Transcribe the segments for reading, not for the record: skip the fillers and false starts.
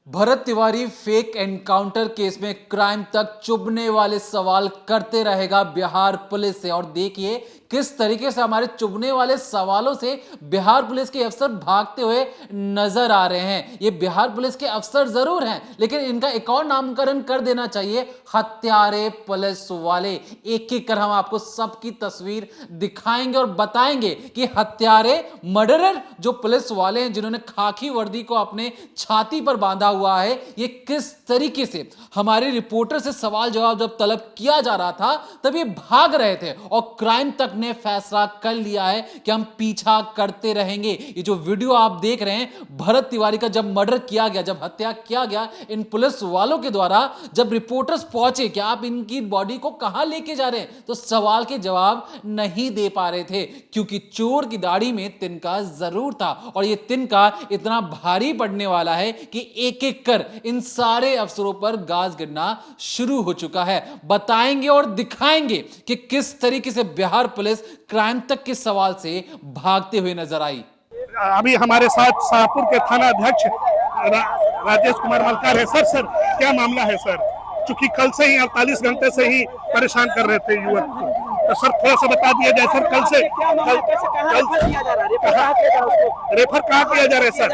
Bharat Tiwari fake encounter case में crime तक चुभने वाले सवाल करते रहेगा बिहार पुलिस से। और देखिए किस तरीके से हमारे चुभने वाले सवालों से बिहार पुलिस के अफसर भागते हुए नजर आ रहे हैं। ये बिहार पुलिस के अफसर जरूर हैं, लेकिन इनका एक और नामकरण कर देना चाहिए, हत्यारे पुलिस वाले। एक एक कर हम आपको सबकी तस्वीर दिखाएंगे और बताएंगे कि हत्यारे मर्डरर जो पुलिस वाले हैं, जिन्होंने खाकी वर्दी को अपने छाती पर बांधा हुआ है, ये किस तरीके से हमारे रिपोर्टर से सवाल जवाब जब तलब किया जा रहा था तब ये भाग रहे थे और क्राइम तक ने फैसला कर लिया है कि हम पीछा करते रहेंगे। ये जो वीडियो आप देख रहे हैं भरत तिवारी का, जब मर्डर किया गया, जब हत्या किया गया इन पुलिस वालों के द्वारा, जब रिपोर्टर्स पहुंचे कि आप इनकी बॉडी को कहां लेके जा रहे हैं, तो सवाल के जवाब नहीं दे पा रहे थे क्योंकि चोर की दाढ़ी में तिनका जरूर था और ये तिनका इतना भारी पड़ने वाला है कि एक एक कर इन सारे अफसरों पर गाज गिरना शुरू हो चुका है। बताएंगे और दिखाएंगे कि किस तरीके से बिहार पुलिस क्राइम तक के सवाल से भागते हुए नजर आई। अभी हमारे साथ शाहपुर के थाना अध्यक्ष राजेश कुमार मलकार है। सर क्या मामला है सर? चूंकि कल से ही 48 घंटे से ही परेशान कर रहे थे युवक को, तो सर थोड़ा सा बता दिया जाए सर। कल से रेफर कहाँ किया जा रहा है सर?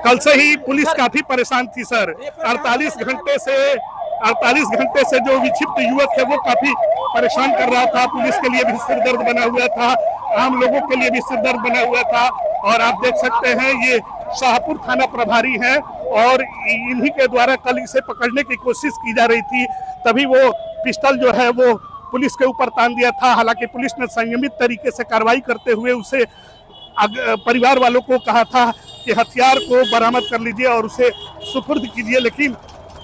कल से ही पुलिस काफी परेशान थी सर। 48 घंटे से जो विक्षिप्त युवक है वो काफी परेशान कर रहा था। पुलिस के लिए भी सिरदर्द बना हुआ था, आम लोगों के लिए भी सिरदर्द बना हुआ था। और आप देख सकते हैं ये शाहपुर थाना प्रभारी हैं और इन्हीं के द्वारा कल इसे पकड़ने की कोशिश की जा रही थी, तभी वो पिस्टल जो है वो पुलिस के ऊपर तान दिया था। हालांकि पुलिस ने संयमित तरीके से कार्रवाई करते हुए उसे परिवार वालों को कहा था कि हथियार को बरामद कर लीजिए और उसे सुपुर्द कीजिए, लेकिन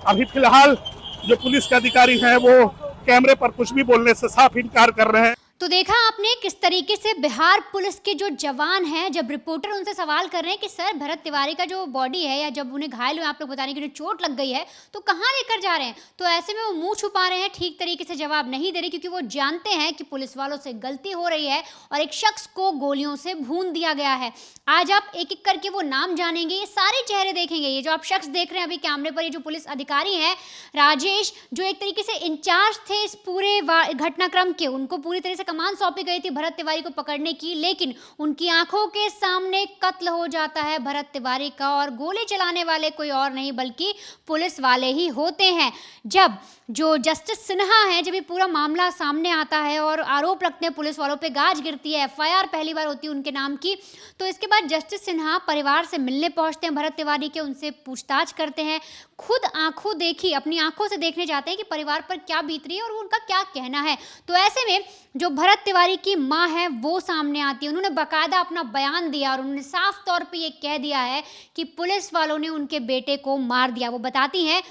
अभी फिलहाल जो पुलिस के अधिकारी हैं वो कैमरे पर कुछ भी बोलने से साफ इनकार कर रहे हैं। तो देखा आपने किस तरीके से बिहार पुलिस के जो जवान हैं, जब रिपोर्टर उनसे सवाल कर रहे हैं कि सर भरत तिवारी का जो बॉडी है, या जब उन्हें घायल हुए आप लोग बता रहे हैं कि उन्हें चोट लग गई है, तो कहाँ लेकर जा रहे हैं, तो ऐसे में वो मुंह छुपा रहे हैं, ठीक तरीके से जवाब नहीं दे रहे क्योंकि वो जानते हैं कि पुलिस वालों से गलती हो रही है और एक शख्स को गोलियों से भून दिया गया है। आज आप एक एक करके वो नाम जानेंगे, ये सारे चेहरे देखेंगे। ये जो आप शख्स देख रहे हैं अभी कैमरे पर, ये जो पुलिस अधिकारी हैं राजेश, जो एक तरीके से इंचार्ज थे इस पूरे घटनाक्रम के, उनको पूरी तरह से कमान सौंपी गई थी भरत तिवारी को पकड़ने की, लेकिन उनकी आंखों के सामने कत्ल हो जाता है भरत तिवारी का। और गोली चलाने वाले कोई और नहीं बल्कि पुलिस वाले ही होते हैं। जब जो जस्टिस सिन्हा हैं, जब ये पूरा मामला सामने आता है और आरोप लगते हैं पुलिस वालों पे, गाज गिरती है, एफआईआर पहली बार होती है उनके नाम की, तो इसके बाद जस्टिस सिन्हा परिवार से मिलने पहुंचते हैं भरत तिवारी के, उनसे पूछताछ करते हैं, खुद आंखों देखी, अपनी आंखों से देखने जाते हैं कि परिवार पर क्या बीत रही है और उनका क्या कहना है। तो ऐसे में जो भरत तिवारी की मां है वो सामने आती है। उन्होंने बाकायदा अपना बयान दिया और उन्होंने साफ तौर पे ये कह दिया है कि पुलिस वालों ने उनके बेटे को मार दिया। वो बताती हैं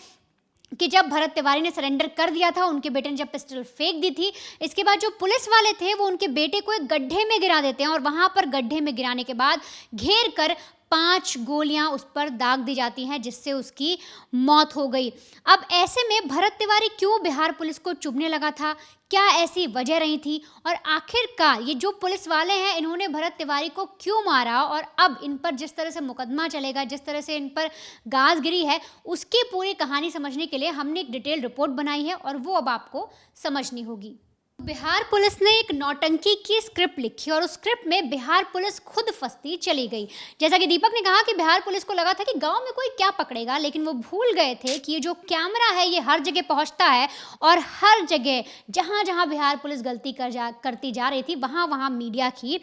कि जब भरत तिवारी ने सरेंडर कर दिया था, उनके बेटे ने जब पिस्टल फेंक दी थी, इसके बाद जो पुलिस वाले थे वो उनके बेटे को एक गड्ढे में गिरा देते हैं और वहां पर गड्ढे में गिराने के बाद घेर कर 5 गोलियां उस पर दाग दी जाती हैं, जिससे उसकी मौत हो गई। अब ऐसे में भरत तिवारी क्यों बिहार पुलिस को चुभने लगा था, क्या ऐसी वजह रही थी, और आखिरकार ये जो पुलिस वाले हैं इन्होंने भरत तिवारी को क्यों मारा, और अब इन पर जिस तरह से मुकदमा चलेगा, जिस तरह से इन पर गाज गिरी है, उसकी पूरी कहानी समझने के लिए हमने एक डिटेल रिपोर्ट बनाई है और वो अब आपको समझनी होगी। बिहार पुलिस ने एक नौटंकी की स्क्रिप्ट लिखी और उस स्क्रिप्ट में बिहार पुलिस खुद फंसती चली गई। जैसा कि दीपक ने कहा कि बिहार पुलिस को लगा था कि गांव में कोई क्या पकड़ेगा, लेकिन वो भूल गए थे कि ये जो कैमरा है ये हर जगह पहुंचता है और हर जगह जहां जहां बिहार पुलिस गलती करती जा रही थी वहां वहां मीडिया की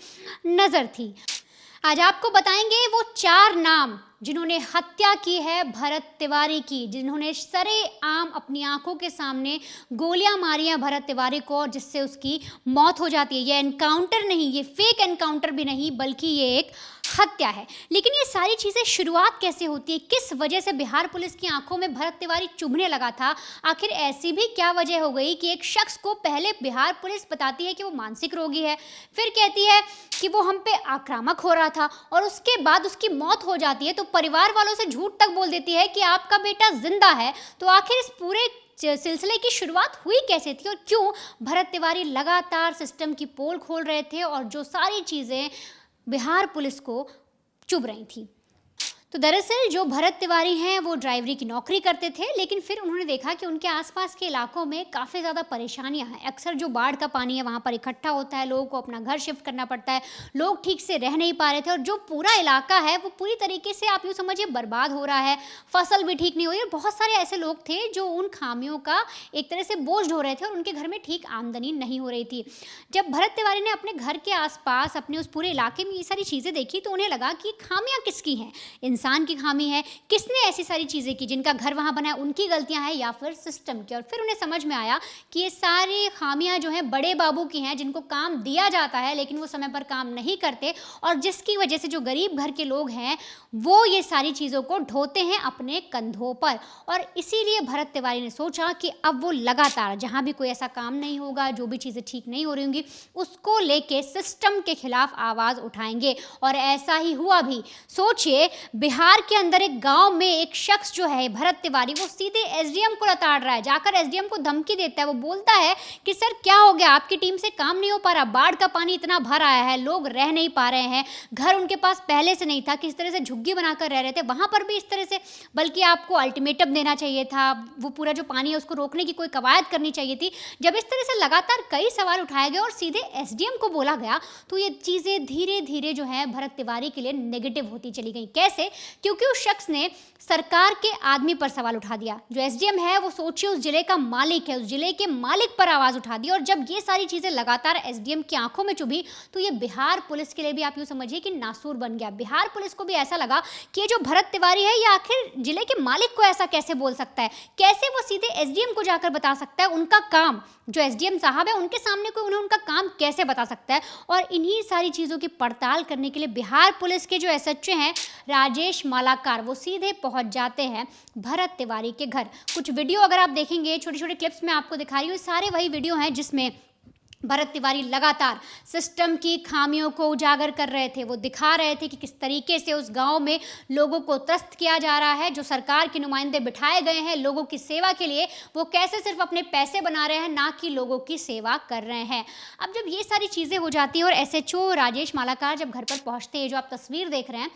नज़र थी। आज आपको बताएंगे वो 4 नाम जिन्होंने हत्या की है भरत तिवारी की, जिन्होंने सरेआम अपनी आंखों के सामने गोलियां मारी हैं भरत तिवारी को और जिससे उसकी मौत हो जाती है। ये एनकाउंटर नहीं, ये फेक एनकाउंटर भी नहीं, बल्कि ये एक हत्या है। लेकिन ये सारी चीज़ें शुरुआत कैसे होती है, किस वजह से बिहार पुलिस की आंखों में भरत तिवारी चुभने लगा था, आखिर ऐसी भी क्या वजह हो गई कि एक शख्स को पहले बिहार पुलिस बताती है कि वो मानसिक रोगी है, फिर कहती है कि वो हम पे आक्रामक हो रहा था और उसके बाद उसकी मौत हो जाती है, तो परिवार वालों से झूठ तक बोल देती है कि आपका बेटा जिंदा है। तो आखिर इस पूरे सिलसिले की शुरुआत हुई कैसे थी और क्यों भरत तिवारी लगातार सिस्टम की पोल खोल रहे थे और जो सारी चीज़ें बिहार पुलिस को चुभ रही थी। तो दरअसल जो भरत तिवारी हैं वो ड्राइवरी की नौकरी करते थे, लेकिन फिर उन्होंने देखा कि उनके आसपास के इलाकों में काफ़ी ज़्यादा परेशानियां हैं। अक्सर जो बाढ़ का पानी है वहाँ पर इकट्ठा होता है, लोगों को अपना घर शिफ्ट करना पड़ता है, लोग ठीक से रह नहीं पा रहे थे और जो पूरा इलाका है वो पूरी तरीके से आप यूँ समझिए बर्बाद हो रहा है, फसल भी ठीक नहीं हो रही। और बहुत सारे ऐसे लोग थे जो उन खामियों का एक तरह से बोझ ढो रहे थे और उनके घर में ठीक आमदनी नहीं हो रही थी। जब भरत तिवारी ने अपने घर के आसपास अपने उस पूरे इलाके में ये सारी चीज़ें देखी तो उन्हें लगा कि खामियां किसकी हैं, इंसान की खामी है, किसने ऐसी सारी चीज़ें की, जिनका घर वहाँ बना है उनकी गलतियां हैं या फिर सिस्टम की। और फिर उन्हें समझ में आया कि ये सारी खामियां जो हैं बड़े बाबू की हैं, जिनको काम दिया जाता है लेकिन वो समय पर काम नहीं करते और जिसकी वजह से जो गरीब घर के लोग हैं वो ये सारी चीज़ों को ढोते हैं अपने कंधों पर। और इसीलिए भरत तिवारी ने सोचा कि अब वो लगातार जहाँ भी कोई ऐसा काम नहीं होगा, जो भी चीज़ें ठीक नहीं हो रही होंगी, उसको लेके सिस्टम के खिलाफ आवाज़ उठाएंगे। और ऐसा ही हुआ भी। सोचिए, बिहार के अंदर एक गांव में एक शख्स जो है भरत तिवारी, वो सीधे एसडीएम को लताड़ रहा है, जाकर एसडीएम को धमकी देता है। वो बोलता है कि सर क्या हो गया, आपकी टीम से काम नहीं हो पा रहा, बाढ़ का पानी इतना भर आया है, लोग रह नहीं पा रहे हैं, घर उनके पास पहले से नहीं था, किस तरह से झुग्गी बनाकर रह रहे थे, वहां पर भी इस तरह से, बल्कि आपको अल्टीमेटम देना चाहिए था, वो पूरा जो पानी है उसको रोकने की कोई कवायद करनी चाहिए थी। जब इस तरह से लगातार कई सवाल उठाए गए और सीधे एसडीएम को बोला गया तो ये चीज़ें धीरे धीरे जो है भरत तिवारी के लिए नेगेटिव होती चली गई। कैसे? क्योंकि उस शख्स ने सरकार के आदमी पर सवाल उठा दिया। जो एसडीएम है वो सोचिए उस जिले का मालिक है, उस जिले के मालिक पर आवाज़ उठा दी। और जब ये सारी चीज़ें लगातार एसडीएम की आंखों में चुभी तो ये बिहार पुलिस के लिए भी आप यूँ समझिए कि नासूर बन गया। बिहार पुलिस को भी ऐसा लगा कि ये जो भरत तिवारी है ये आखिर जिले के मालिक को ऐसा कैसे बोल सकता है, कैसे वो सीधे एसडीएम को जाकर बता सकता है उनका काम, जो एसडीएम साहब है उनके सामने कोई उन्हें उनका काम कैसे बता सकता है। और इन्हीं सारी चीज़ों की पड़ताल करने के लिए बिहार पुलिस के जो एसएचओ हैं राजेश मालाकार, वो सीधे पहुंच जाते हैं भरत तिवारी के घर। कुछ वीडियो अगर आप देखेंगे, छोटे छोटे क्लिप्स में आपको दिखा रही हूँ, सारे वही वीडियो हैं जिसमें भरत तिवारी लगातार सिस्टम की खामियों को उजागर कर रहे थे। वो दिखा रहे थे कि किस तरीके से उस गांव में लोगों को त्रस्त किया जा रहा है, जो सरकार के नुमाइंदे बिठाए गए हैं लोगों की सेवा के लिए, वो कैसे सिर्फ अपने पैसे बना रहे हैं, ना कि लोगों की सेवा कर रहे हैं। अब जब ये सारी चीज़ें हो जाती हैं और एसएचओ राजेश मालाकार जब घर पर पहुँचते हैं, जो आप तस्वीर देख रहे हैं,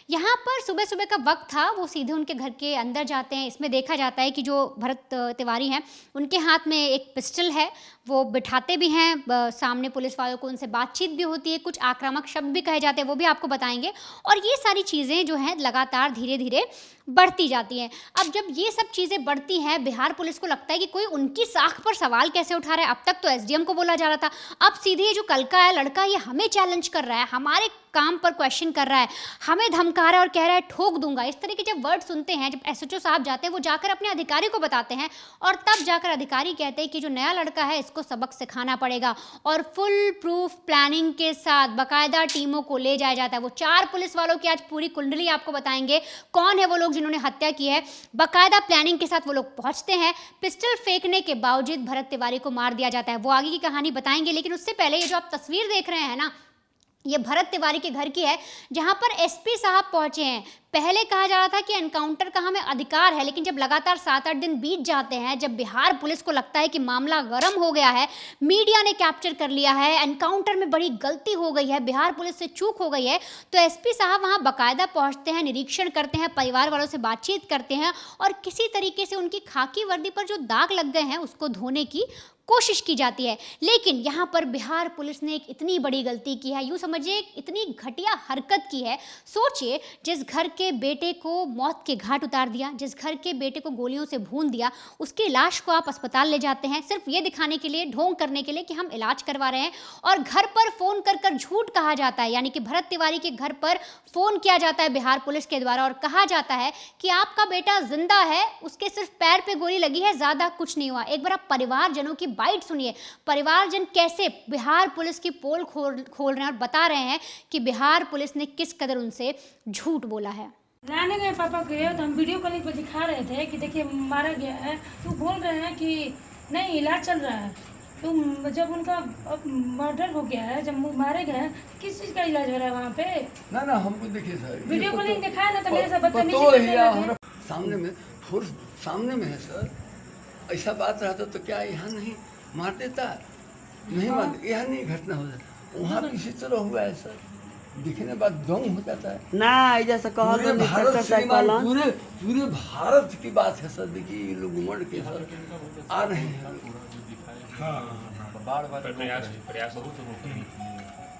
यहाँ पर सुबह सुबह का वक्त था, वो सीधे उनके घर के अंदर जाते हैं। इसमें देखा जाता है कि जो भरत तिवारी हैं उनके हाथ में एक पिस्टल है, वो बिठाते भी हैं सामने पुलिस वालों को, उनसे बातचीत भी होती है, कुछ आक्रामक शब्द भी कहे जाते हैं, वो भी आपको बताएंगे। और ये सारी चीज़ें जो हैं लगातार धीरे धीरे बढ़ती जाती हैं। अब जब ये सब चीज़ें बढ़ती हैं, बिहार पुलिस को लगता है कि कोई उनकी साख पर सवाल कैसे उठा रहा है। अब तक तो एसडीएम को बोला जा रहा था, अब सीधे ये जो कल का है लड़का, ये हमें चैलेंज कर रहा है, हमारे काम पर क्वेश्चन कर रहा है, हमें धमका रहा है और कह रहा है ठोक दूंगा। इस तरह के जब वर्ड सुनते हैं, जब एसएचओ साहब जाते हैं, वो जाकर अपने अधिकारी को बताते हैं और तब जाकर अधिकारी कहते हैं कि जो नया लड़का है इसको सबक सिखाना पड़ेगा। और फुल प्रूफ प्लानिंग के साथ बाकायदा टीमों को ले जाया जाता है। वो 4 पुलिस वालों की आज पूरी कुंडली आपको बताएंगे, कौन है वो लोग जिन्होंने हत्या की है। बाकायदा प्लानिंग के साथ वो लोग पहुंचते हैं, पिस्टल फेंकने के बावजूद भरत तिवारी को मार दिया जाता है। वो आगे की कहानी बताएंगे, लेकिन उससे पहले ये जो आप तस्वीर देख रहे हैं ना, ये भरत तिवारी के घर की है, जहां पर एसपी साहब पहुंचे हैं। पहले कहा जा रहा था कि एनकाउंटर का हमें अधिकार है, लेकिन जब लगातार 7-8 दिन बीत जाते हैं, जब बिहार पुलिस को लगता है कि मामला गर्म हो गया है, मीडिया ने कैप्चर कर लिया है, एनकाउंटर में बड़ी गलती हो गई है, बिहार पुलिस से चूक हो गई है, तो एसपी साहब वहां बाकायदा पहुंचते हैं, निरीक्षण करते हैं, परिवार वालों से बातचीत करते हैं और किसी तरीके से उनकी खाकी वर्दी पर जो दाग लग गए हैं उसको धोने की कोशिश की जाती है। लेकिन यहाँ पर बिहार पुलिस ने एक इतनी बड़ी गलती की है, यूँ समझिए इतनी घटिया हरकत की है। सोचिए, जिस घर के बेटे को मौत के घाट उतार दिया, जिस घर के बेटे को गोलियों से भून दिया, उसकी लाश को आप अस्पताल ले जाते हैं सिर्फ ये दिखाने के लिए, ढोंग करने के लिए कि हम इलाज करवा रहे हैं। और घर पर फ़ोन कर कर झूठ कहा जाता है, यानी कि भरत तिवारी के घर पर फ़ोन किया जाता है बिहार पुलिस के द्वारा और कहा जाता है कि आपका बेटा जिंदा है, उसके सिर्फ पैर पे गोली लगी है, ज़्यादा कुछ नहीं हुआ। एक बार आप परिवारजनों की बाइट सुनिए, परिवारजन कैसे बिहार पुलिस की पोल खोल रहे हैं और बता रहे हैं कि बिहार पुलिस ने किस कदर उनसे झूठ बोला है। लाने गए पापा के, तो हम वीडियो कॉलिंग पर दिखा रहे थे कि देखिए मारा गया है, तो बोल रहे हैं कि नहीं इलाज चल रहा है। तो जब उनका मर्डर हो गया है, जब मारे गए हैं, किस चीज़ का इलाज हो रहा है वहाँ पे? ना हमको देखिए सर, वीडियो कॉलिंग दिखाया ना, तो मेरे से बदतमीजी सामने में फुल सामने में है सर। ऐसा बात रहता तो क्या यहाँ नहीं मार देता? नहीं मार, यहाँ नहीं घटना हो जाता, वहाँ भी इसी तरह हुआ है सर। दिखने बाद दम हो जाता है। ना जैसे कहो पूरे तो भारत श्रीमान, पूरे भारत की बात है सर। देखिए ये लोग उमड़ के सर आ रहे हैं।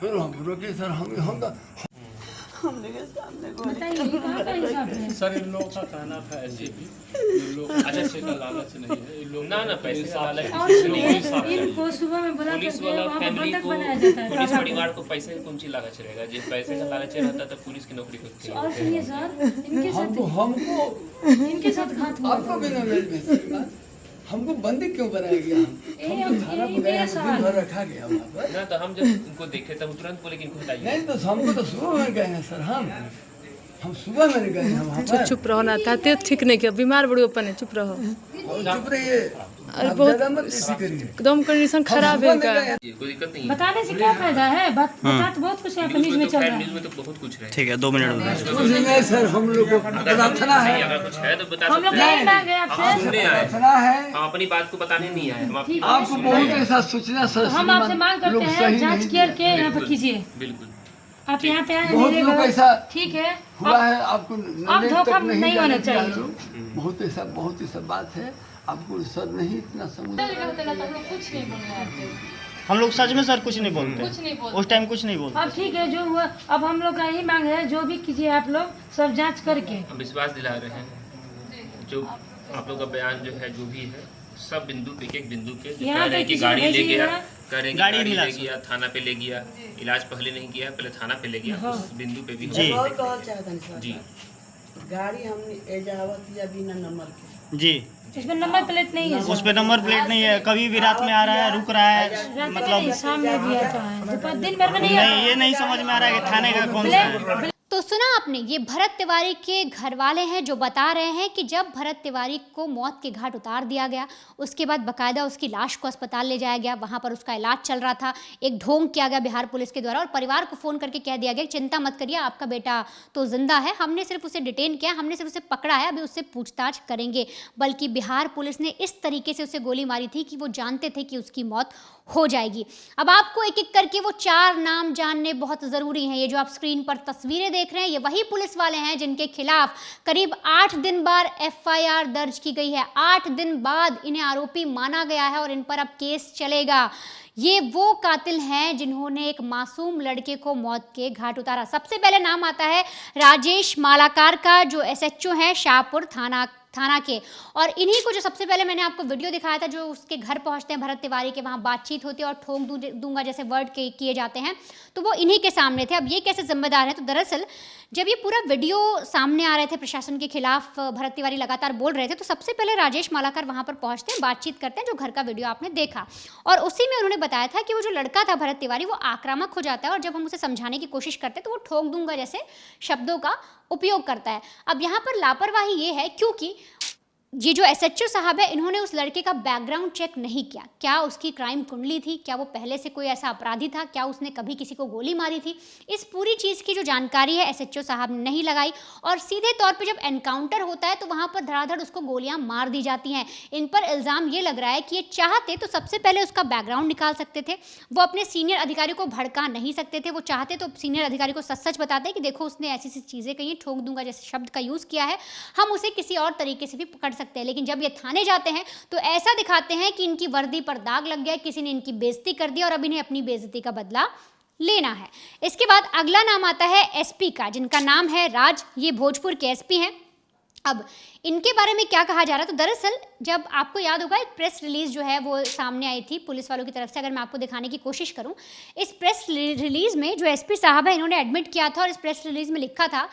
फिर हम रोके सर, हम तो हमने के सामने को बताइए ये कहाँ का हिसाब है? सर इन लोगों का कहना था ऐसे भी इन लोग पैसे का लालच नहीं है, इन लोग ना पैसे का लालच और इनको सुबह में बुला पुलिस करके वाला वहाँ पर फैमिली बंधक को, बनाया जाता है। पुलिस परिवार को पैसे की कौन सी लागत रहेगा? जिस पैसे का लालच रहता तो पुलिस की नौकरी करती और सुनिए सर, हमको इनके साथ घात हुआ आपको बिना मेल में श्रीमान हमको बंदी क्यों बनाया गया? हमको थाना बुलाया, हमको दिन भर रखा गया वहाँ पर। ना। तो हम जब उनको देखे तब तुरंत बोले कि इनको हटाइए। नहीं तो हमको तो सुबह में गए हैं सर। हम सुबह में गए हैं वहाँ पर। चुप रहो ना, ताते ठीक नहीं किया, बीमार बड़ी अपन है, चुप रहो। चुप रहिए, आप ज़्यादा मत इसी करिए। एकदम कंडीशन खराब है इनका। कोई दिक्कत नहीं है। बताने से क्या फायदा है? बता तो बहुत कुछ है, न्यूज में चल रहा है। न्यूज में तो बहुत कुछ है। ठीक है 2 मिनट में कुछ नहीं सर, हम लोग को प्रार्थना है। अगर कुछ है तो बता हम लोग सकते नहीं हैं। मांगे आपसे, सुनने आए, प्रार्थना है। हम अपनी बात को बताने नहीं आए। हम आपकी आपको बहुत ऐसा सोचना सर। हम आपसे मांग करते हैं जांच करके यहाँ पर कीजिए। बिल्कुल आप यहाँ पे आए बहुत लोग ऐसा ठीक है, हुआ है, आपको आप नॉलेज धोखा तक नहीं नहीं होना जाने दिया चाहिए। लोग। बहुत ऐसा बात है, आपको सर नहीं इतना समझ। हम लोग सच में सर कुछ नहीं बोलते, उस टाइम कुछ नहीं बोलते। अब ठीक है, जो हुआ अब हम लोग का यही मांग है, जो भी कीजिए आप लोग सब जांच करके। हम विश्वास दिला रहे हैं। जो आप लोग का बयान जो है, जो भी है, सब बिंदु पे, एक बिंदु पे जो यहाँ कह रहे हैं पे कि गाड़ी ले किसी गया, भेजिएगा। कह रहे हैं कि गाड़ी गाड़ी मिला ले गया, थाना पे ले गया, इलाज पहले नहीं किया, पहले थाना पे ले गया। उस बिंदु पे भी जी। और कहल चाहत हन सर, जी गाड़ी हमने एजावत या बिना नंबर के जी, इसमें नंबर प्लेट नहीं है। उस पे नंबर प्लेट नहीं है, कभी भी रात में आ रहा है, रुक रहा है, रात में मतलब नहीं, शाम में भी आता है, दोपहर दिन भर में नहीं आता। नहीं, ये नहीं समझ में आ रहा है कि थाने का कौन सा है। तो सुना आपने, ये भरत तिवारी के घर वाले हैं जो बता रहे हैं कि जब भरत तिवारी को मौत के घाट उतार दिया गया, उसके बाद बकायदा उसकी लाश को अस्पताल ले जाया गया, वहाँ पर उसका इलाज चल रहा था, एक ढोंग किया गया बिहार पुलिस के द्वारा और परिवार को फ़ोन करके कह दिया गया कि चिंता मत करिए, आपका बेटा तो जिंदा है, हमने सिर्फ उसे डिटेन किया, हमने सिर्फ उसे पकड़ा है, अभी उससे पूछताछ करेंगे। बल्कि बिहार पुलिस ने इस तरीके से उसे गोली मारी थी कि वो जानते थे कि उसकी मौत हो जाएगी। अब आपको एक एक करके वो 4 नाम जानने बहुत ज़रूरी हैं। ये जो आप स्क्रीन पर तस्वीरें देख रहे हैं, ये वही पुलिस वाले हैं जिनके खिलाफ करीब 8 दिन बाद FIR दर्ज की गई है। 8 दिन बाद इन्हें आरोपी माना गया है और इन पर अब केस चलेगा। ये वो कातिल हैं जिन्होंने एक मासूम लड़के को मौत के घाट उतारा। सबसे पहले नाम आता है राजेश मालाकार का, जो SHO हैं शाहपुर थाना के, और इन्हीं को जो सबसे पहले मैंने आपको वीडियो दिखाया था, जो उसके घर पहुंचते हैं भरत तिवारी के, वहां बातचीत होती है और ठोक दूंगा जैसे वर्ड किए जाते हैं, तो वो इन्हीं के सामने थे। अब ये कैसे जिम्मेदार हैं? तो दरअसल जब ये पूरा वीडियो सामने आ रहे थे, प्रशासन के खिलाफ भरत तिवारी लगातार बोल रहे थे, तो सबसे पहले राजेश मालाकर वहां पर पहुंचते हैं, बातचीत करते हैं, जो घर का वीडियो आपने देखा, और उसी में उन्होंने बताया था कि वो जो लड़का था भरत तिवारी, वो आक्रामक हो जाता है और जब हम उसे समझाने की कोशिश करते हैं तो वो ठोक दूंगा जैसे शब्दों का उपयोग करता है। अब यहाँ पर लापरवाही ये है क्योंकि ये जो SHO साहब है, इन्होंने उस लड़के का बैकग्राउंड चेक नहीं किया। क्या उसकी क्राइम कुंडली थी? क्या वो पहले से कोई ऐसा अपराधी था? क्या उसने कभी किसी को गोली मारी थी? इस पूरी चीज़ की जो जानकारी है SHO साहब ने नहीं लगाई और सीधे तौर पे जब एनकाउंटर होता है तो वहाँ पर धड़ाधड़ उसको गोलियां मार दी जाती हैं। इन पर इल्ज़ाम ये लग रहा है कि ये चाहते तो सबसे पहले उसका बैकग्राउंड निकाल सकते थे, वो अपने सीनियर अधिकारी को भड़का नहीं सकते थे, वो चाहते तो सीनियर अधिकारी को सच सच बताते कि देखो उसने ऐसी ऐसी चीज़ें कही, ठोक दूंगा जैसे शब्द का यूज़ किया है, हम उसे किसी और तरीके से भी पकड़ सकते हैं। लेकिन जब ये थाने जाते हैं तो ऐसा दिखाते हैं कि इनकी वर्दी पर दाग लग गया, किसी ने इनकी बेइज्जती कर दी और अब इन्हें अपनी बेइज्जती का बदला लेना है। इसके बाद अगला नाम आता है SP का, जिनका नाम है राज, ये भोजपुर के SP हैं। अब इनके बारे में क्या कहा जा रहा है? तो दरअसल जब आपको याद होगा एक प्रेस रिलीज जो है वो सामने आई थी पुलिस वालों की तरफ से, अगर मैं आपको दिखाने की कोशिश करूं, इस प्रेस रिलीज में जो SP साहब है इन्होंने एडमिट किया था और इस प्रेस रिलीज में लिखा था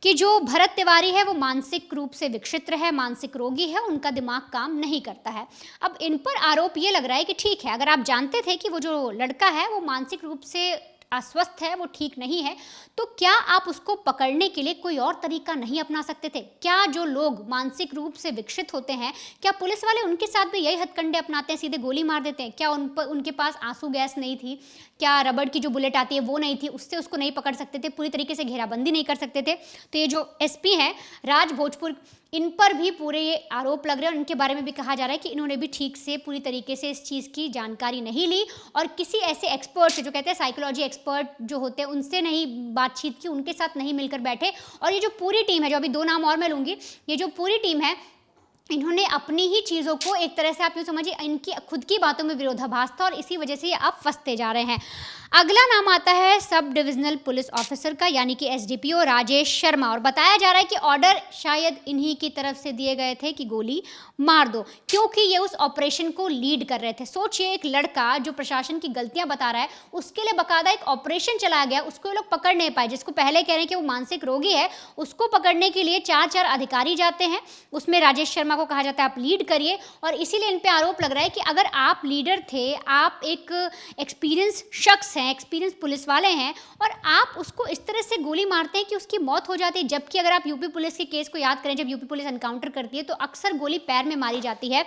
कि जो भरत तिवारी है वो मानसिक रूप से विक्षिप्त है, मानसिक रोगी है, उनका दिमाग काम नहीं करता है। अब इन पर आरोप ये लग रहा है कि ठीक है, अगर आप जानते थे कि वो जो लड़का है वो मानसिक रूप से अस्वस्थ है, वो ठीक नहीं है, तो क्या आप उसको पकड़ने के लिए कोई और तरीका नहीं अपना सकते थे? क्या जो लोग मानसिक रूप से विकसित होते हैं, क्या पुलिस वाले उनके साथ भी यही हथकंडे अपनाते हैं, सीधे गोली मार देते हैं? क्या उनके पास आंसू गैस नहीं थी? क्या रबड़ की जो बुलेट आती है वो नहीं थी, उससे उसको नहीं पकड़ सकते थे? पूरी तरीके से घेराबंदी नहीं कर सकते थे? तो ये जो SP हैं राज भोजपुर इन पर भी पूरे ये आरोप लग रहे हैं और इनके बारे में भी कहा जा रहा है कि इन्होंने भी ठीक से पूरी तरीके से इस चीज़ की जानकारी नहीं ली और किसी ऐसे एक्सपर्ट से, जो कहते हैं साइकोलॉजी एक्सपर्ट जो होते हैं, उनसे नहीं बातचीत की, उनके साथ नहीं मिलकर बैठे। और ये जो पूरी टीम है, जो अभी 2 नाम और मैं लूँगी, ये जो पूरी टीम है, इन्होंने अपनी ही चीज़ों को एक तरह से आप यूँ समझिए इनकी खुद की बातों में विरोधाभास था और इसी वजह से ये अब फंसते जा रहे हैं। अगला नाम आता है सब डिविजनल पुलिस ऑफिसर का, यानी कि एसडीपीओ राजेश शर्मा। और बताया जा रहा है कि ऑर्डर शायद इन्हीं की तरफ से दिए गए थे कि गोली मार दो, क्योंकि ये उस ऑपरेशन को लीड कर रहे थे। सोचिए, एक लड़का जो प्रशासन की गलतियां बता रहा है, उसके लिए बकायदा एक ऑपरेशन चलाया गया, उसको ये लोग पकड़ नहीं पाए। जिसको पहले कह रहे हैं कि वो मानसिक रोगी है, उसको पकड़ने के लिए 4 अधिकारी जाते हैं, उसमें राजेश शर्मा को कहा जाता है आप लीड करिए। और इसीलिए इन पे आरोप लग रहा है कि अगर आप लीडर थे, आप एक एक्सपीरियंस शख्स हैं, एक्सपीरियंस पुलिस वाले हैं, और आप उसको इस तरह से गोली मारते हैं कि उसकी मौत हो जाती है। जबकि अगर आप यूपी पुलिस के केस को याद करें, जब यूपी पुलिस एनकाउंटर करती है तो अक्सर गोली पैर में मारी जाती है,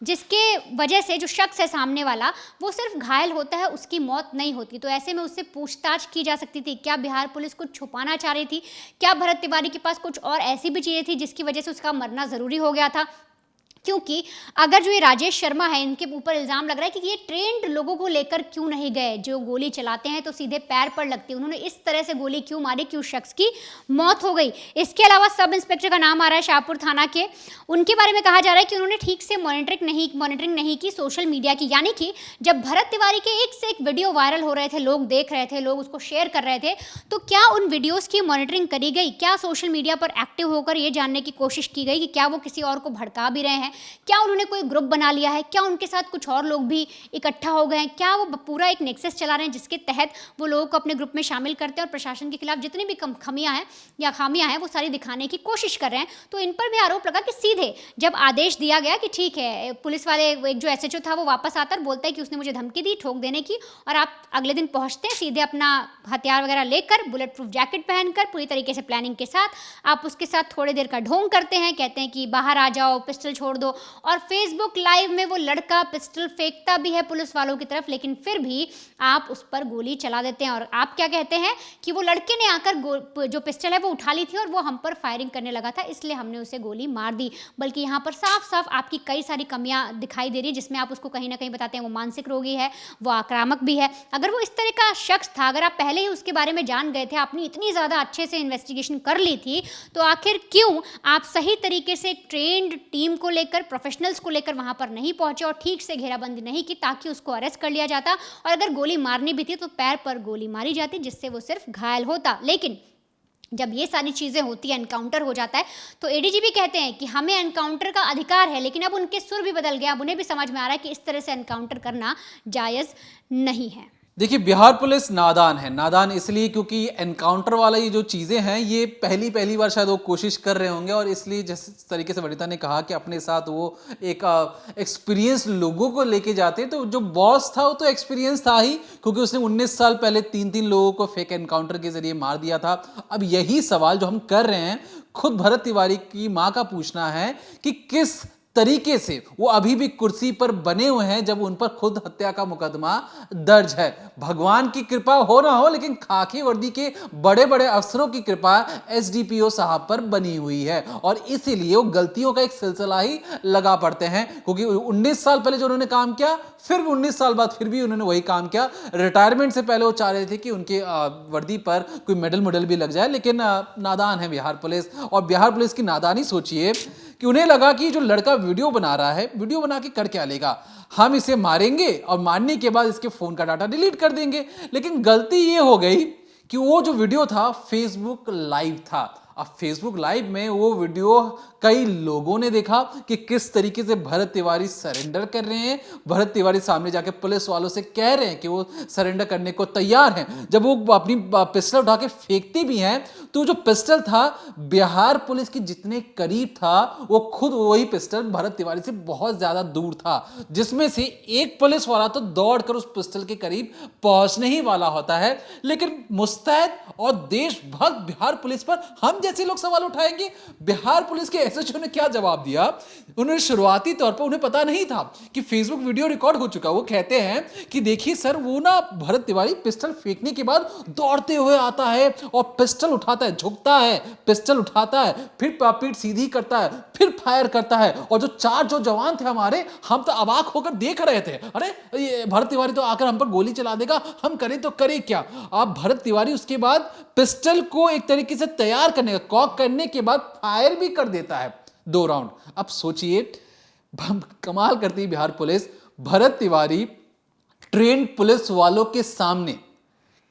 जिसके वजह से जो शख्स है सामने वाला, वो सिर्फ घायल होता है, उसकी मौत नहीं होती। तो ऐसे में उससे पूछताछ की जा सकती थी। क्या बिहार पुलिस कुछ छुपाना चाह रही थी? क्या भरत तिवारी के पास कुछ और ऐसी भी चीज़ें थी जिसकी वजह से उसका मरना ज़रूरी हो गया था? क्योंकि अगर जो ये राजेश शर्मा है, इनके ऊपर इल्ज़ाम लग रहा है कि ये ट्रेंड लोगों को लेकर क्यों नहीं गए, जो गोली चलाते हैं तो सीधे पैर पर लगती है, उन्होंने इस तरह से गोली क्यों मारी कि उस शख्स की मौत हो गई। इसके अलावा सब इंस्पेक्टर का नाम आ रहा है शाहपुर थाना के, उनके बारे में कहा जा रहा है कि उन्होंने ठीक से मॉनिटरिंग नहीं की सोशल मीडिया की। यानी कि जब भरत तिवारी के एक से एक वीडियो वायरल हो रहे थे, लोग देख रहे थे, लोग उसको शेयर कर रहे थे, तो क्या उन वीडियोज़ की मॉनिटरिंग करी गई? क्या सोशल मीडिया पर एक्टिव होकर ये जानने की कोशिश की गई कि क्या वो किसी और को भड़का भी रहे हैं? क्या उन्होंने कोई ग्रुप बना लिया है? क्या उनके साथ कुछ और लोग भी इकट्ठा हो गए हैं? क्या वो पूरा एक नेक्सस चला रहे हैं जिसके तहत वो लोगों को अपने ग्रुप में शामिल करते हैं और प्रशासन के खिलाफ जितनी भी खामियां हैं वो सारी दिखाने की कोशिश कर रहे हैं? तो इन पर भी आरोप लगा कि सीधे जब आदेश दिया गया कि ठीक है, पुलिस वाले एक जो एसएचओ था वो वापस आता और बोलता है कि उसने मुझे धमकी दी ठोक देने की, और आप अगले दिन पहुंचते हैं सीधे अपना हथियार वगैरह लेकर, बुलेट प्रूफ जैकेट पहनकर, पूरी तरीके से प्लानिंग के साथ आप उसके साथ थोड़ी देर का ढोंग करते हैं, कहते हैं कि बाहर आ जाओ, पिस्टल छोड़ दो। और फेसबुक लाइव में वो लड़का पिस्टल फेंकता भी है पुलिस वालों की तरफ, लेकिन फिर भी आप उस पर गोली चला देते हैं। और आप क्या कहते हैं कि वो लड़के ने आकर जो पिस्टल है वो उठा ली थी और वो हम पर फायरिंग करने लगा था, इसलिए हमने उसे गोली मार दी। बल्कि यहाँ पर साफ साफ आपकी कई सारी कमियां दिखाई दे रही है, जिसमें आप उसको कहीं ना कहीं बताते हैं वो मानसिक रोगी है, वो आक्रामक भी है। अगर वो इस तरह का शख्स था, अगर आप पहले ही उसके बारे में जान गए थे, आपने इतनी ज़्यादा अच्छे से इन्वेस्टिगेशन कर ली थी, तो आखिर क्यों आप सही तरीके से एक ट्रेंड टीम को लेकर, प्रोफेशनल्स को लेकर वहाँ पर नहीं पहुँचे और ठीक से घेराबंदी नहीं की ताकि उसको अरेस्ट कर लिया जाता? और अगर गोली मारनी भी थी तो पैर पर गोली मारी जाती, जिससे वो सिर्फ घायल होता। लेकिन जब ये सारी चीज़ें होती है, एनकाउंटर हो जाता है, तो एडीजीपी कहते हैं कि हमें एनकाउंटर का अधिकार है। लेकिन अब उनके सुर भी बदल गया, अब उन्हें भी समझ में आ रहा है कि इस तरह से एनकाउंटर करना जायज़ नहीं है। देखिए, बिहार पुलिस नादान है। नादान इसलिए क्योंकि एनकाउंटर वाला ये जो चीज़ें हैं, ये पहली बार शायद वो कोशिश कर रहे होंगे, और इसलिए जिस तरीके से वनिता ने कहा कि अपने साथ वो एक एक्सपीरियंस लोगों को लेके जाते हैं, तो जो बॉस था वो तो एक्सपीरियंस था ही, क्योंकि उसने 19 साल पहले 3 लोगों को फेक एनकाउंटर के जरिए मार दिया था। अब यही सवाल जो हम कर रहे हैं, खुद भरत तिवारी की माँ का पूछना है कि किस तरीके से वो अभी भी कुर्सी पर बने हुए हैं जब उन पर खुद हत्या का मुकदमा दर्ज है। भगवान की कृपा हो ना हो, लेकिन खाकी वर्दी के बड़े बड़े अफसरों की कृपा एसडीपीओ साहब पर बनी हुई है, और इसीलिए वो गलतियों का एक सिलसिला ही लगा पड़ते हैं। क्योंकि 19 साल पहले जो उन्होंने काम किया, फिर 19 साल बाद फिर भी उन्होंने वही काम किया। रिटायरमेंट से पहले वो चाह रहे थे कि उनके वर्दी पर कोई मेडल भी लग जाए, लेकिन नादान है बिहार पुलिस। और बिहार पुलिस की नादानी सोचिए कि उन्हें लगा कि जो लड़का वीडियो बना रहा है, वीडियो बना के कर क्या लेगा, हम इसे मारेंगे और मारने के बाद इसके फोन का डाटा डिलीट कर देंगे। लेकिन गलती ये हो गई कि वो जो वीडियो था फेसबुक लाइव था। अब फेसबुक लाइव में वो वीडियो कई लोगों ने देखा कि किस तरीके से भरत तिवारी सरेंडर कर रहे हैं। भरत तिवारी सामने जाके पुलिस वालों से कह रहे हैं कि वो सरेंडर करने को तैयार हैं। जब वो अपनी पिस्टल उठा के फेंकते भी हैं, तो जो पिस्टल था बिहार पुलिस के जितने करीब था, वो खुद वही पिस्टल भरत तिवारी से बहुत ज्यादा दूर था, जिसमें से एक पुलिस वाला तो दौड़कर उस पिस्टल के करीब पहुंचने ही वाला होता है। लेकिन मुस्तैद और देशभक्त बिहार पुलिस पर हम जैसे लोग सवाल उठाएंगे। बिहार पुलिस के एसएचओ ने क्या जवाब दिया? उन्होंने शुरुआती तौर पर, उन्हें पता नहीं था कि फेसबुक वीडियो रिकॉर्ड हो चुका। वो कहते हैं कि देखिए सर, वो ना भरत तिवारी पिस्टल फेंकने के बाद दौड़ते हुए आता है और पिस्टल उठाता करता है, झुकता है, पिस्टल उठाता है, फिर पीठ सीधी करता है, फिर फायर करता है। और जो 4 जो जवान थे हमारे, हम तो अवाक होकर देख रहे थे, अरे ये भरत तिवारी तो आकर हम पर गोली चला देगा, हम करें तो करें क्या। अब भरत तिवारी उसके बाद पिस्टल को एक तरीके से तैयार करने का, कॉक करने के बाद फायर भी कर देता है 2 राउंड। अब सोचिए, कमाल करती है Bihar police. Bharat Tiwari train police वालों के सामने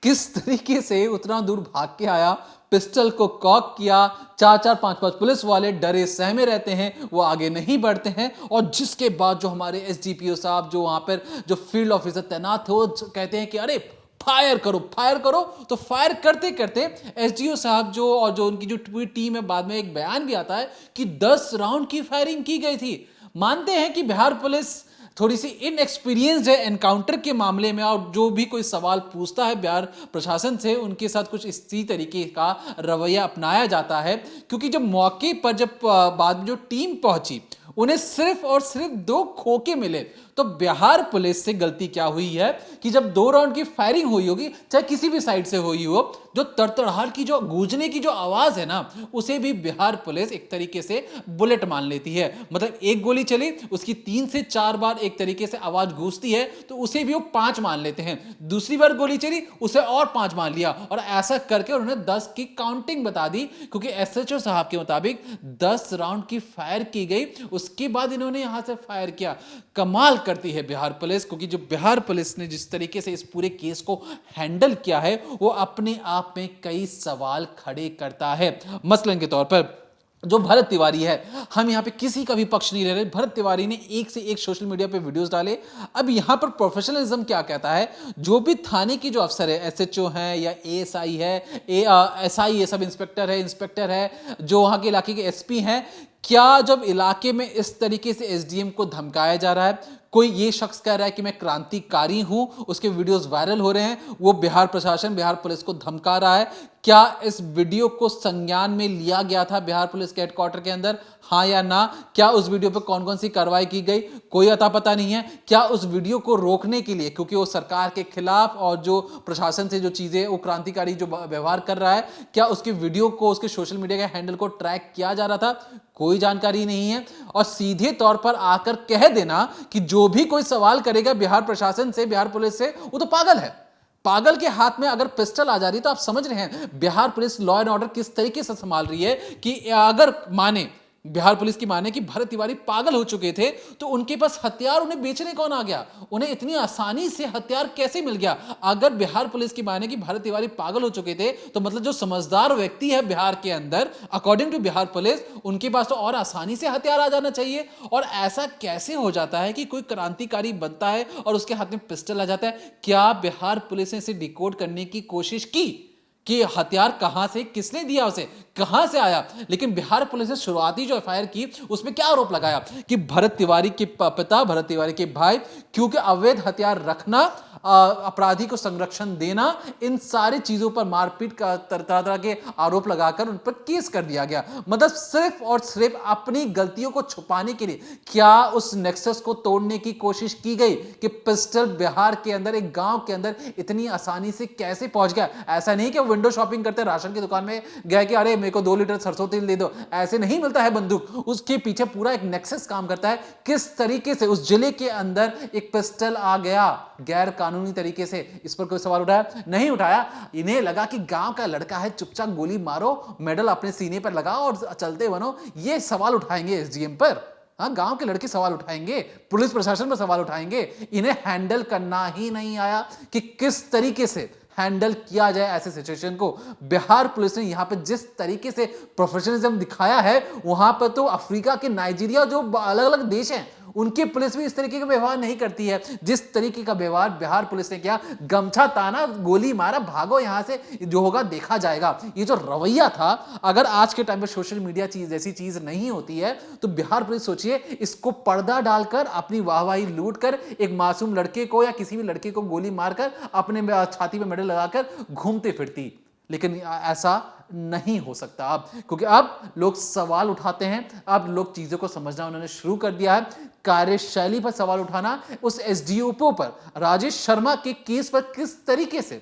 किस तरीके से उतना दूर भाग के आया, पिस्टल को कॉक किया। 4-4, 5-5 पुलिस वाले डरे सहमे रहते हैं, वो आगे नहीं बढ़ते हैं। और जिसके बाद जो हमारे एसडीपीओ साहब, जो वहां पर जो फील्ड ऑफिसर तैनात थे, वो कहते हैं कि अरे फायर करो, फायर करो। तो फायर करते करते एसडीओ साहब जो, और जो उनकी जो पूरी टीम है, बाद में एक बयान भी आता है कि 10 राउंड की फायरिंग की गई थी। मानते हैं कि बिहार पुलिस थोड़ी सी इनएक्सपीरियंस्ड है एनकाउंटर के मामले में, और जो भी कोई सवाल पूछता है बिहार प्रशासन से, उनके साथ कुछ इसी तरीके का रवैया अपनाया जाता है। क्योंकि जब मौके पर जब बाद में जो टीम पहुंची, उन्हें सिर्फ और सिर्फ 2 खोखे मिले। तो बिहार पुलिस से गलती क्या हुई है कि जब 2 राउंड की फायरिंग हुई होगी, चाहे किसी भी साइड से हुई हो, जो तड़तड़ाहट की जो गूंजने की जो आवाज है ना, उसे भी बिहार पुलिस एक तरीके से बुलेट मान लेती है। मतलब एक गोली चली, उसकी 3 से 4 बार एक तरीके से आवाज गूंजती है, तो उसे भी वो 5 मान लेते हैं। दूसरी बार गोली चली, उसे और 5 मान लिया, और ऐसा करके उन्होंने 10 की काउंटिंग बता दी। क्योंकि एसएचओ साहब के मुताबिक 10 राउंड की फायर की गई, उसके बाद इन्होंने यहां से फायर किया। कमाल करती है बिहार पुलिस, क्योंकि जो बिहार पुलिस ने जिस तरीके से इस पूरे केस को हैंडल किया है, वो अपने आप में कई सवाल खड़े करता है। मसलन के तौर पर जो भरत तिवारी है, हम यहाँ पे किसी का भी पक्ष नहीं ले रहे, भरत तिवारी ने एक से एक सोशल मीडिया पे वीडियोस डाले। अब यहाँ पर प्रोफेशनलिज्म क्या कहता है, जो भी थाने की जो अफसर है, एसएचओ है या एएसआई है, एसआई है, सब इंस्पेक्टर है, जो वहाँ के इलाके के एसपी हैं, क्या जब इलाके में इस तरीके से एसडीएम को धमकाया जा रहा है, कोई ये शख्स कह रहा है कि मैं क्रांतिकारी हूं, उसके वीडियोस वायरल हो रहे हैं, वो बिहार प्रशासन, बिहार पुलिस को धमका रहा है, क्या इस वीडियो को संज्ञान में लिया गया था बिहार पुलिस के हेडक्वार्टर के अंदर, हाँ या ना? क्या उस वीडियो पर कौन कौन सी कार्रवाई की गई, कोई अता पता नहीं है। क्या उस वीडियो को रोकने के लिए, क्योंकि वो सरकार के खिलाफ और जो प्रशासन से जो चीजें, वो क्रांतिकारी जो व्यवहार कर रहा है, क्या उसके वीडियो को, उसके सोशल मीडिया के हैंडल को ट्रैक किया जा रहा था? कोई जानकारी नहीं है। और सीधे तौर पर आकर कह देना कि जो भी कोई सवाल करेगा बिहार प्रशासन से, बिहार पुलिस से, वो तो पागल है। पागल के हाथ में अगर पिस्टल आ जा रही है, तो आप समझ रहे हैं Bihar police law and order किस तरीके से संभाल रही है। कि अगर माने, बिहार पुलिस की माने कि भरत तिवारी पागल हो चुके थे, तो उनके पास हथियार उन्हें बेचने कौन आ गया, उन्हें इतनी आसानी से हथियार कैसे मिल गया? अगर बिहार पुलिस की माने कि भरत तिवारी पागल हो चुके थे, तो मतलब जो समझदार व्यक्ति है बिहार के अंदर, अकॉर्डिंग टू बिहार पुलिस, उनके पास तो और आसानी से हथियार आ जाना चाहिए। और ऐसा कैसे हो जाता है कि कोई क्रांतिकारी बनता है और उसके हाथ में पिस्टल आ जाता है? क्या बिहार पुलिस ने इसे डिकोड करने की कोशिश की कि हथियार कहां से, किसने दिया, उसे कहां से आया? लेकिन बिहार पुलिस ने शुरुआती जो एफआईआर की, उसमें क्या आरोप लगाया कि भरत तिवारी के पिता, भरत तिवारी के भाई, क्योंकि अवैध हथियार रखना, अपराधी को संरक्षण देना, इन सारी चीजों पर मारपीट का तरह के आरोप लगाकर उन पर केस कर दिया गया। मतलब सिर्फ और सिर्फ अपनी गलतियों को छुपाने के लिए। क्या उस नेक्सस को तोड़ने की कोशिश की गई कि पिस्टल बिहार के अंदर, एक गांव के अंदर इतनी आसानी से कैसे पहुंच गया? ऐसा नहीं कि विंडो शॉपिंग करते राशन की दुकान में गए कि अरे मेरे को 2 लीटर सरसों तेल दे दो, ऐसे नहीं मिलता है बंदूक। उसके पीछे पूरा एक नेक्सस काम करता है। किस तरीके से उस जिले के अंदर एक पिस्टल आ गया गैर कानूनी तरीके से? इस पर कोई सवाल उठाया? नहीं उठाया। इन्हें लगा कि गांव का लड़का है, चुपचाप गोली मारो, मेडल अपने सीने पर लगाओ और चलते बनो। ये सवाल उठाएंगे एसडीएम पर, हाँ, गांव के लड़के सवाल उठाएंगे, पुलिस प्रशासन पर सवाल उठाएंगे। इन्हें हैंडल करना ही नहीं आया कि किस तरीके से हैंडल किया जाए ऐसे सिचुएशन को। बिहार पुलिस ने यहां पे जिस तरीके से प्रोफेशनलिज्म दिखाया है, वहां पर तो अफ्रीका के, नाइजीरिया, जो अलग अलग देश हैं, उनकी पुलिस भी इस तरीके का व्यवहार नहीं करती है जिस तरीके का व्यवहार बिहार पुलिस ने किया। गमछा ताना, गोली मारा, भागो यहां से, जो होगा देखा जाएगा। ये जो रवैया था, अगर आज के टाइम पे सोशल मीडिया जैसी चीज नहीं होती है, तो बिहार पुलिस सोचिए, इसको पर्दा डालकर, अपनी वाहवाही लूट कर, एक मासूम लड़के को या किसी भी लड़के को गोली मारकर अपने छाती पे मेडल लगाकर घूमते फिरती। लेकिन ऐसा नहीं हो सकता अब, क्योंकि अब लोग सवाल उठाते हैं, अब लोग चीजों को समझना उन्होंने शुरू कर दिया है। कार्यशैली पर सवाल उठाना, उस एसडीओपी पर, राजेश शर्मा के केस पर किस तरीके से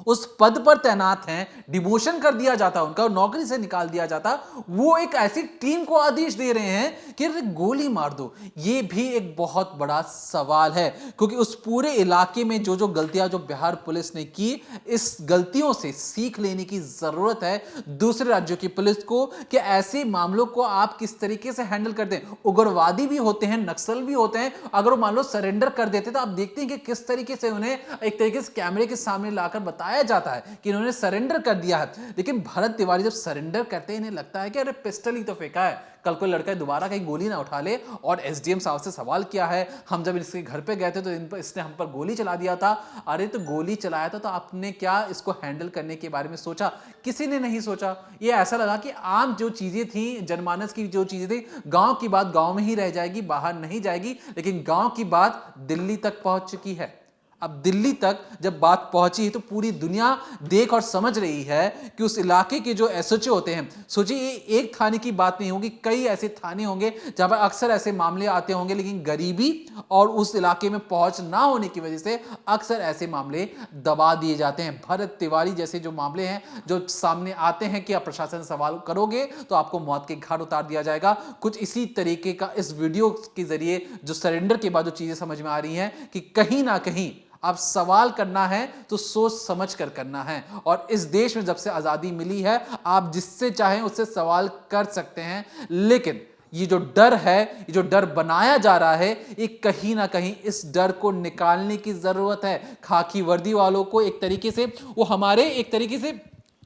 उस पद पर तैनात हैं, डिमोशन कर दिया जाता, उनका नौकरी से निकाल दिया जाता, वो एक ऐसी टीम को आदेश दे रहे हैं कि अरे गोली मार दो। ये भी एक बहुत बड़ा सवाल है, क्योंकि उस पूरे इलाके में जो जो गलतियां जो बिहार पुलिस ने की, इस गलतियों से सीख लेने की जरूरत है दूसरे राज्यों की पुलिस को कि ऐसे मामलों को आप किस तरीके से हैंडल करते हैं। उग्रवादी भी होते हैं, नक्सल भी होते हैं, अगर वो मान लो सरेंडर कर देते तो आप देखते हैं कि किस तरीके से उन्हें एक तरीके से कैमरे के सामने लाकर बताया जाता है कि इन्होंने सरेंडर कर दिया है। लेकिन भरत तिवारी जब सरेंडर करते हैं, इन्हें लगता है कि अरे पिस्टल ही तो फेंका है, कल कोई लड़का दोबारा कहीं गोली ना उठा ले। और एसडीएम साहब से सवाल किया है, हम जब इसके घर पे गए थे तो इसने हम पर गोली चला दिया था। अरे तो गोली चलाया था तो आपने क्या इसको हैंडल करने के बारे में सोचा? किसी ने नहीं सोचा। ये ऐसा लगा कि आम जो चीजें थी, जनमानस की जो चीजें थी, गांव की बात गांव में ही रह जाएगी, बाहर नहीं जाएगी। लेकिन गांव की बात दिल्ली तक पहुंच चुकी है। अब दिल्ली तक जब बात पहुंची तो पूरी दुनिया देख और समझ रही है कि उस इलाके के जो एसएचओ होते हैं, सोचिए एक थाने की बात नहीं होगी, कई ऐसे थाने होंगे जहां पर अक्सर ऐसे मामले आते होंगे, लेकिन गरीबी और उस इलाके में पहुंच ना होने की वजह से अक्सर ऐसे मामले दबा दिए जाते हैं। भरत तिवारी जैसे जो मामले हैं जो सामने आते हैं कि आप प्रशासन से सवाल करोगे तो आपको मौत के घाट उतार दिया जाएगा, कुछ इसी तरीके का इस वीडियो के जरिए जो सरेंडर के बाद जो चीजें समझ में आ रही हैं कि कहीं ना कहीं आप सवाल करना है तो सोच समझ कर करना है। और इस देश में जब से आजादी मिली है, आप जिससे चाहें उससे सवाल कर सकते हैं, लेकिन ये जो डर है, ये जो डर बनाया जा रहा है, ये कहीं ना कहीं इस डर को निकालने की जरूरत है। खाकी वर्दी वालों को एक तरीके से वो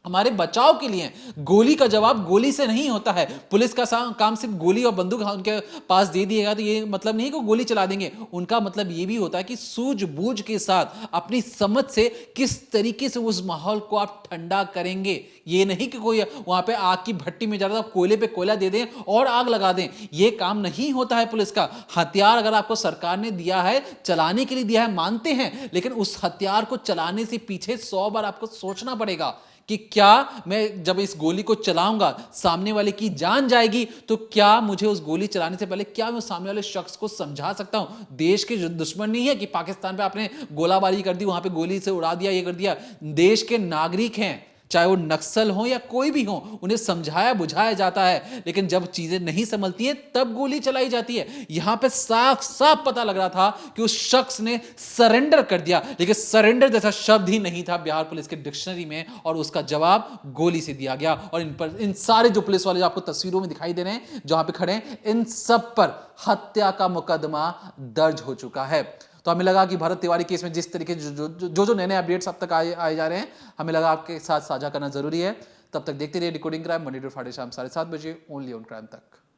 हमारे बचाव के लिए गोली का जवाब गोली से नहीं होता है। पुलिस का काम सिर्फ गोली और बंदूक उनके पास दे दिएगा तो ये मतलब नहीं कि वो गोली चला देंगे। उनका मतलब ये भी होता है कि सूझबूझ के साथ अपनी समझ से किस तरीके से उस माहौल को आप ठंडा करेंगे। ये नहीं कि कोई वहां पे आग की भट्टी में जा रहा है, कोयले पे कोयला दे दें और आग लगा दें, ये काम नहीं होता है पुलिस का। हथियार अगर आपको सरकार ने दिया है, चलाने के लिए दिया है, मानते हैं, लेकिन उस हथियार को चलाने से पीछे 100 बार आपको सोचना पड़ेगा कि क्या मैं जब इस गोली को चलाऊंगा सामने वाले की जान जाएगी, तो क्या मुझे उस गोली चलाने से पहले क्या मैं उस सामने वाले शख्स को समझा सकता हूं। देश के दुश्मन नहीं है कि पाकिस्तान पे आपने गोलाबारी कर दी, वहां पे गोली से उड़ा दिया, ये कर दिया। देश के नागरिक हैं, चाहे वो नक्सल हो या कोई भी हो, उन्हें समझाया बुझाया जाता है। लेकिन जब चीजें नहीं संभलती हैं तब गोली चलाई जाती है। यहां पे साफ साफ पता लग रहा था कि उस शख्स ने सरेंडर कर दिया, लेकिन सरेंडर जैसा शब्द ही नहीं था बिहार पुलिस के डिक्शनरी में, और उसका जवाब गोली से दिया गया। और इन सारे जो पुलिस वाले जो आपको तस्वीरों में दिखाई दे रहे हैं, जहां पे खड़े हैं, इन सब पर हत्या का मुकदमा दर्ज हो चुका है। तो हमें लगा कि भरत तिवारी केस में जिस तरीके जो नए नए अपडेट्स अब तक आए जा रहे हैं, हमें लगा आपके साथ साझा करना जरूरी है। तब तक देखते रहिए decoding crime, Monday to Friday शाम 7:30 बजे, ओनली ऑन क्राइम तक।